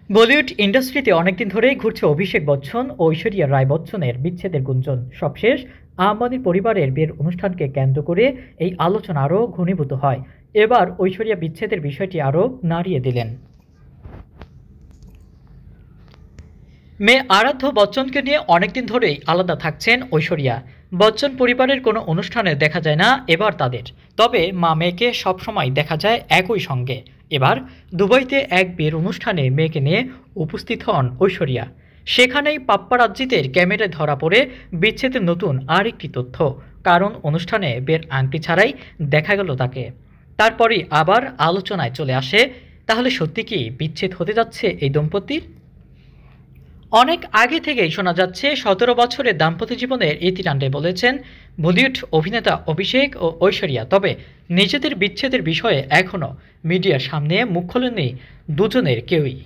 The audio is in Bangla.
বলিউড ইন্ডাস্ট্রিতে অনেকদিন ধরেই ঘুরছে অভিষেক বচ্চন ও ঐশ্বরিয়া রায় বচ্চনের বিচ্ছেদের গুঞ্জন। সবশেষ আম্বানির পরিবারের বিয়ের অনুষ্ঠানকে কেন্দ্র করে এই আলোচনা আরও ঘনীভূত হয়। এবার ঐশ্বরিয়া বিচ্ছেদের বিষয়টি আরও নাড়িয়ে দিলেন। মেয়ে আরাধ্য বচ্চনকে নিয়ে অনেকদিন ধরেই আলাদা থাকছেন ঐশ্বরিয়া। বচ্চন পরিবারের কোনো অনুষ্ঠানে দেখা যায় না এবার তাদের, তবে মা মেয়েকে সবসময় দেখা যায় একই সঙ্গে। এবার দুবাইতে এক বিয়ের অনুষ্ঠানে মেয়েকে নিয়ে উপস্থিত হন ঐশ্বরিয়া। সেখানেই পাপ্পারাজ্জিদের ক্যামেরায় ধরা পড়ে বিচ্ছেদের নতুন আরেকটি তথ্য। কারণ অনুষ্ঠানে বিয়ের আংটি ছাড়াই দেখা গেল তাকে। তারপরই আবার আলোচনায় চলে আসে, তাহলে সত্যি কি বিচ্ছেদ হতে যাচ্ছে এই দম্পতির? অনেক আগে থেকেই শোনা যাচ্ছে ১৭ বছরের দাম্পত্য জীবনের ইতি টানতে বলেছেন বলিউড অভিনেতা অভিষেক ও ঐশ্বরিয়া। তবে নিজেদের বিচ্ছেদের বিষয়ে এখনও মিডিয়ার সামনে মুখ খোলেননি দুজনের কেউই।